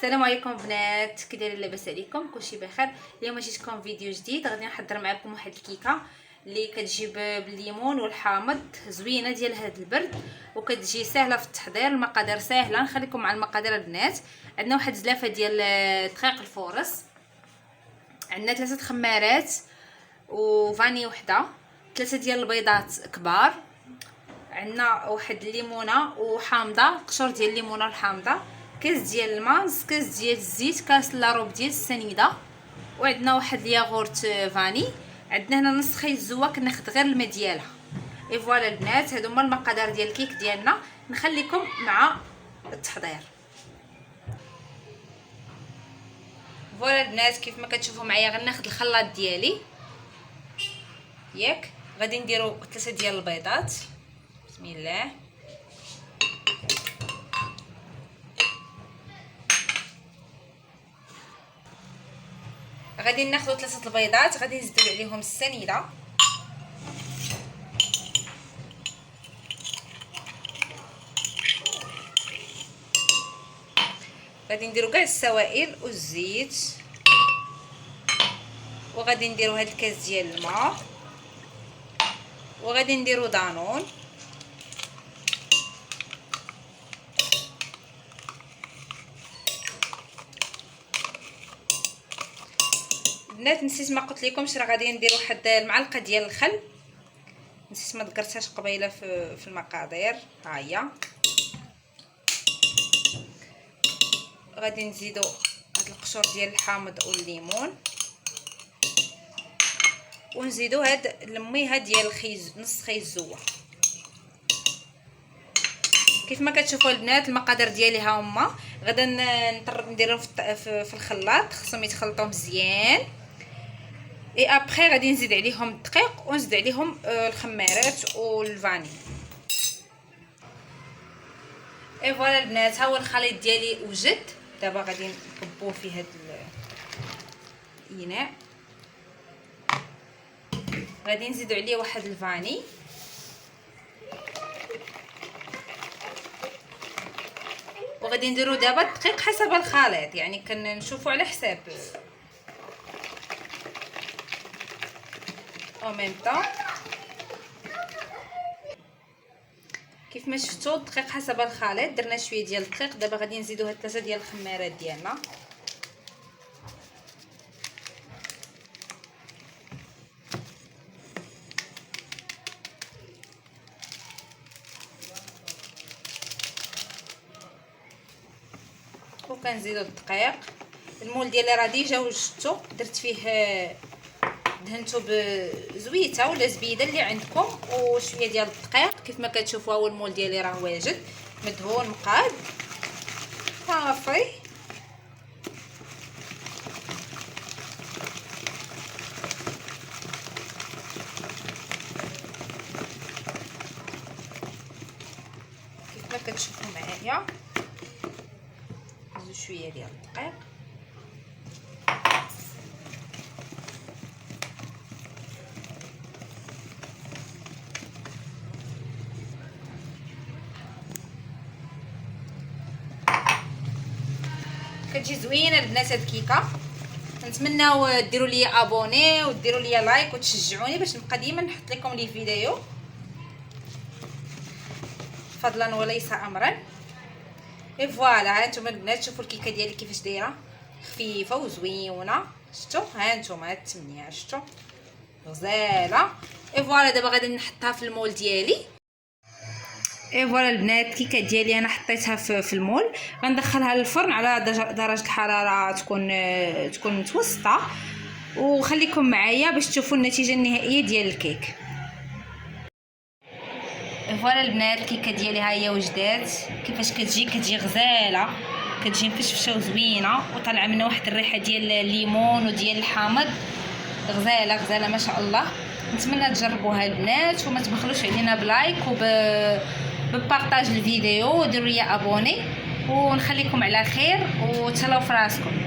السلام عليكم بنات، كي دايرين؟ لاباس عليكم؟ كلشي بخير. اليوم جيتكم فيديو جديد، غادي نحضر معكم واحد الكيكه اللي كتجي بالليمون والحامض، زوينه ديال هذا البرد وكتجي سهله في التحضير. المقادير سهله، نخليكم مع المقادير البنات. عندنا واحد زلافه ديال دقيق الفورص، عندنا 3 خمارات وفاني وحده، 3 ديال البيضات كبار، عندنا واحد الليمونه وحامضه، قشور ديال الليمونه الحامضه، كاس ديال الماء، نص كاس ديال الزيت، كاس لاروب ديال السنيده، وعندنا واحد الياغورت فاني. عندنا هنا نص خيط الزوا كناخذ غير الماء ديالها. اي فوالا البنات، هادو هما المقادير ديال الكيك ديالنا. نخليكم مع التحضير. فوالا البنات، كيف ما كتشوفوا معايا غناخذ الخلاط ديالي ياك. غادي نديرو 3 ديال البيضات، بسم الله. غادي ناخذ 3 البيضات، غادي نزيدو عليهم السنيده، غادي نديرو كاع السوائل والزيت، وغادي نديرو هاد الكاس ديال الماء، وغادي نديرو دانون، البنات نسيت ما قلت لكمش، راه غادي ندير واحد المعلقه ديال الخل، نسيت ما ذكرتهاش قبيله في المقادير. ها هي. غادي نزيدو هاد القشور ديال الحامض والليمون، ونزيدو هاد الميها ديال نص خيط الزوا. كيف ما كتشوفوا البنات المقادير ديالي ها هما. غدا نديرهم في الخلاط، خصهم يتخلطوا مزيان. اي ابخي غادي نزيد عليهم الدقيق ونزيد عليهم الخمارات والفاني. اي فوالا البنات، ها هو الخليط ديالي وجد. دابا غادي نكبوه في هذا الاناء، غادي نزيدو عليه واحد الفاني، وغادي نديرو دابا الدقيق حسب الخليط، يعني كنشوفوا على حساب او ميم طون. كيف ما شفتوا الدقيق حسب الخليط، درنا شويه ديال الدقيق. دابا غادي نزيدو هاد 3 ديال الخمارات ديالنا، وكنزيدو الدقيق. المول ديالي راه ديجا وجدتو، درت فيه دهنتو بزويته ولا زبيده اللي عندكم، وشويه ديال الدقيق. كيف ما كتشوفوا هو المول ديالي راه واجد مدهون مقاد صافي. كيف ما كتشوفوا معايا نزيدو شويه ديال الدقيق، كتجي زوينه البنات هاد الكيكه. نتمناو ديروا لي ابوني وديروا لي لايك وتشجعوني باش نبقى ديما نحط لكم لي فيديو، فضلا وليس امرا. اي فوالا، ها نتوما البنات شوفوا الكيكه ديالي كيفاش دايره، خفيفه وزوينه. شفتوا؟ ها نتوما هاد التمنيه، شفتوا غزاله. اي فوالا، دابا غادي نحطها في المول ديالي. اي فوالا البنات، الكيكه ديالي انا حطيتها في المول. غندخلها للفرن على درجه الحراره تكون متوسطه، وخليكم معايا باش تشوفوا النتيجه النهائيه ديال الكيك. فوالا البنات، الكيكه ديالي ها هي وجدات. كيفاش كتجي غزاله، كتجي مفشفشه وزوينه، وطالعه منها واحد الريحه ديال الليمون وديال الحامض. غزاله ما شاء الله. نتمنى تجربوها البنات، وما تبخلوش علينا بلايك ببارطاج الفيديو، وديروا لي ابوني، ونخليكم على خير وتهلاو في راسكم.